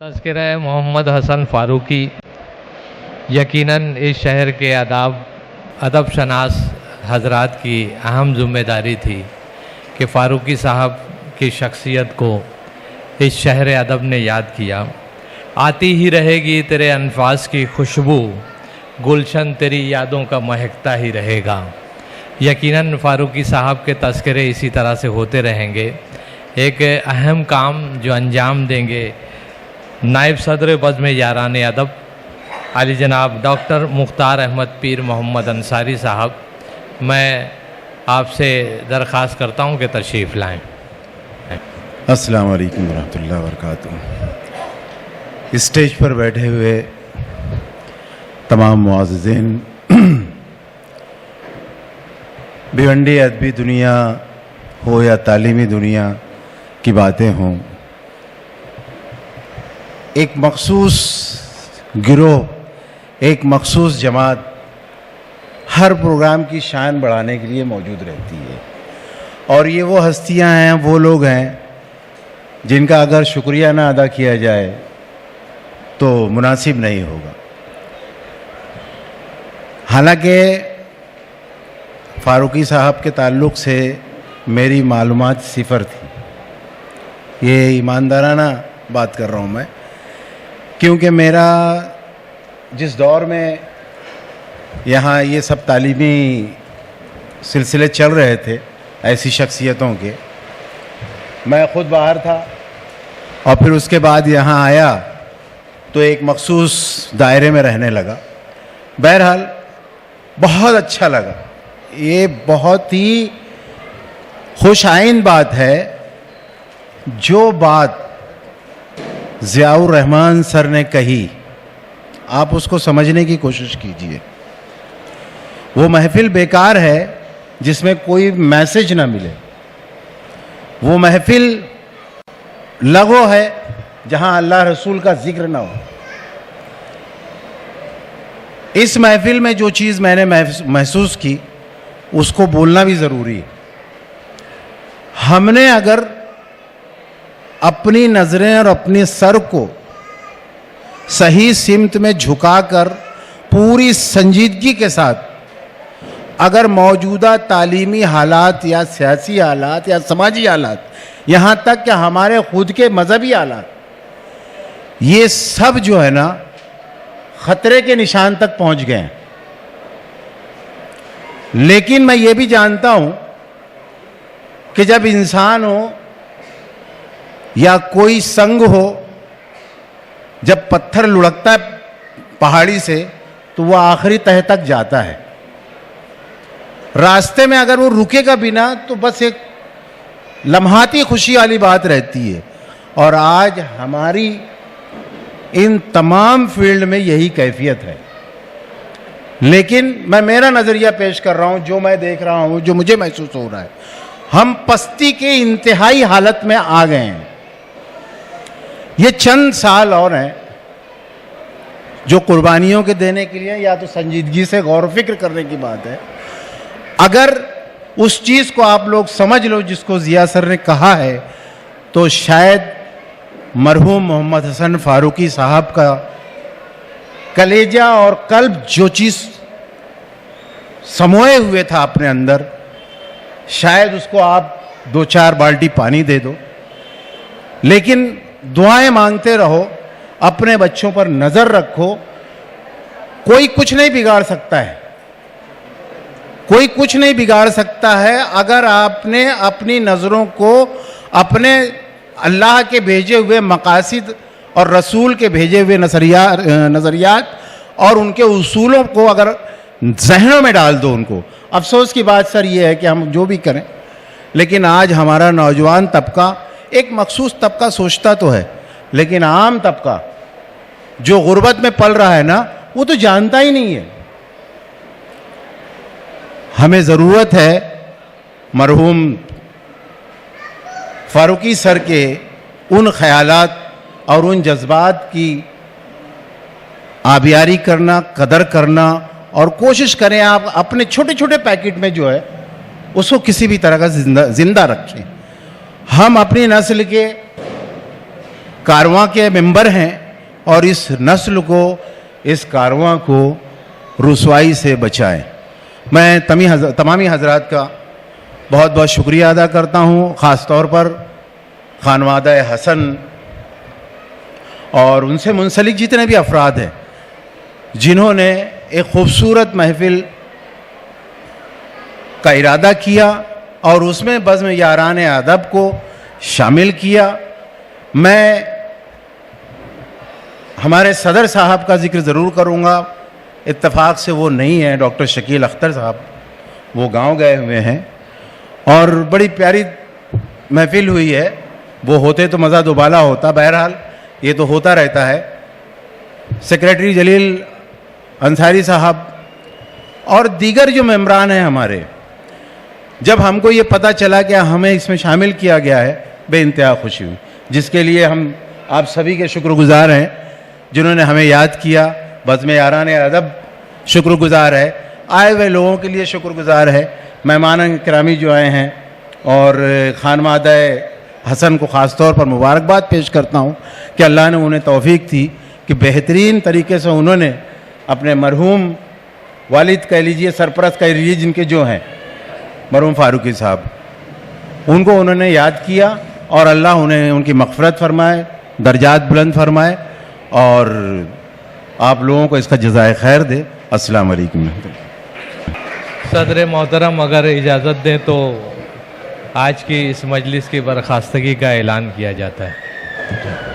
तज़किरा मोहम्मद हसन फ़ारूकी यकीनन इस शहर के अदब शनास हजरात की अहम ज़िम्मेदारी थी कि फ़ारूकी साहब की शख्सियत को इस शहर अदब ने याद किया। आती ही रहेगी तेरे अनफास की खुशबू, गुलशन तेरी यादों का महकता ही रहेगा। यकीनन फ़ारूकी साहब के तज़किरे इसी तरह से होते रहेंगे। एक अहम काम जो अंजाम देंगे नायब सदर बज़्म यारान अदब आली जनाब डॉक्टर मुख्तार अहमद पीर मोहम्मद अंसारी साहब, मैं आपसे दरख्वास्त करता हूँ कि तशरीफ़ लाएँ। अस्सलाम वालेकुम रहमतुल्लाहि व बरकातुहू। स्टेज पर बैठे हुए तमाम मुअज़्ज़िज़ीन, भिवंडी अदबी दुनिया हो या तालीमी दुनिया की बातें हों, एक मखसूस गिरोह, एक मखसूस जमात हर प्रोग्राम की शान बढ़ाने के लिए मौजूद रहती है। और ये वो हस्तियां हैं, वो लोग हैं जिनका अगर शुक्रिया ना अदा किया जाए तो मुनासिब नहीं होगा। हालांकि फ़ारूकी साहब के ताल्लुक़ से मेरी मालूमात सिफ़र थी, ये ईमानदाराना बात कर रहा हूँ मैं, क्योंकि मेरा जिस दौर में यहाँ ये सब तालीमी सिलसिले चल रहे थे ऐसी शख्सियतों के, मैं ख़ुद बाहर था और फिर उसके बाद यहाँ आया तो एक मखसूस दायरे में रहने लगा। बहरहाल बहुत अच्छा लगा। ये बहुत ही खुश आइन बात है, जो बात ज़ियाउर रहमान सर ने कही आप उसको समझने की कोशिश कीजिए। वो महफिल बेकार है जिसमें कोई मैसेज ना मिले, वो महफिल लगो है जहां अल्लाह रसूल का जिक्र ना हो। इस महफिल में जो चीज़ मैंने महसूस की उसको बोलना भी ज़रूरी है। हमने अगर अपनी नज़रें और अपने सर को सही सिमत में झुकाकर पूरी संजीदगी के साथ अगर मौजूदा तालीमी हालात या सियासी हालात या समाजी हालात, यहाँ तक कि हमारे खुद के मजहबी हालात, ये सब जो है ना ख़तरे के निशान तक पहुँच गए हैं। लेकिन मैं ये भी जानता हूँ कि जब इंसान हो या कोई संग हो, जब पत्थर लुढ़कता है पहाड़ी से तो वह आखिरी तह तक जाता है। रास्ते में अगर वो रुकेगा बिना तो बस एक लम्हाती खुशी वाली बात रहती है। और आज हमारी इन तमाम फील्ड में यही कैफियत है। लेकिन मैं मेरा नज़रिया पेश कर रहा हूँ, जो मैं देख रहा हूँ, जो मुझे महसूस हो रहा है। हम पस्ती के इंतहाई हालत में आ गए हैं। ये चंद साल और हैं जो कुर्बानियों के देने के लिए या तो संजीदगी से गौर फिक्र करने की बात है। अगर उस चीज़ को आप लोग समझ लो जिसको ज़िया सर ने कहा है, तो शायद मरहूम मोहम्मद हसन फ़ारूकी साहब का कलेजा और कल्ब जो चीज़ समोए हुए था अपने अंदर, शायद उसको आप 2-4 बाल्टी पानी दे दो। लेकिन दुआएं मांगते रहो, अपने बच्चों पर नज़र रखो। कोई कुछ नहीं बिगाड़ सकता है, कोई कुछ नहीं बिगाड़ सकता है अगर आपने अपनी नज़रों को अपने अल्लाह के भेजे हुए मकासिद और रसूल के भेजे हुए नज़रियात और उनके उसूलों को अगर जहनों में डाल दो उनको। अफसोस की बात सर ये है कि हम जो भी करें, लेकिन आज हमारा नौजवान तबका, एक मखसूस तबका सोचता तो है, लेकिन आम तबका जो गुर्बत में पल रहा है ना, वो तो जानता ही नहीं है। हमें ज़रूरत है मरहूम फ़ारूकी सर के उन ख़यालात और उन जज्बात की आबियारी करना, कदर करना, और कोशिश करें आप अपने छोटे छोटे पैकेट में जो है उसको किसी भी तरह का जिंदा रखें। हम अपनी नस्ल के کارواں کے ممبر ہیں اور اس نسل کو، اس کارواں کو رسوائی سے بچائیں۔ میں تمامی حضرات کا بہت بہت شکریہ ادا کرتا ہوں، خاص طور پر خانوادہ حسن اور ان سے منسلک جتنے بھی افراد ہیں جنہوں نے ایک خوبصورت محفل کا ارادہ کیا اور اس میں بزم یاران ادب کو شامل کیا۔ میں ہمارے صدر صاحب کا ذکر ضرور کروں گا، اتفاق سے وہ نہیں ہیں، ڈاکٹر شکیل اختر صاحب، وہ گاؤں گئے ہوئے ہیں اور بڑی پیاری محفل ہوئی ہے۔ وہ ہوتے تو مزہ دوبالا ہوتا، بہرحال یہ تو ہوتا رہتا ہے۔ سیکریٹری جلیل انصاری صاحب اور دیگر جو ممبران ہیں ہمارے، جب ہم کو یہ پتہ چلا کہ ہمیں اس میں شامل کیا گیا ہے، بے انتہا خوشی ہوئی، جس کے لیے ہم آپ سبھی کے شکر گزار ہیں جنہوں نے ہمیں یاد کیا۔ بزم یاران ادب شکر گزار ہے، آئے ہوئے لوگوں کے لیے شکر گزار ہے، مہمان کرامی جو آئے ہیں، اور خانوادہ حسن کو خاص طور پر مبارکباد پیش کرتا ہوں کہ اللہ نے انہیں توفیق تھی کہ بہترین طریقے سے انہوں نے اپنے مرحوم والد کہہ لیجئے، سرپرست کہہ لیجئے، جن کے جو ہیں مرحوم فاروقی صاحب، ان کو انہوں نے یاد کیا اور اللہ انہیں ان کی مغفرت فرمائے، درجات بلند فرمائے اور آپ لوگوں کو اس کا جزائے خیر دے۔ السلام علیکم۔ صدر محترم اگر اجازت دیں تو آج کی اس مجلس کی برخاستگی کا اعلان کیا جاتا ہے۔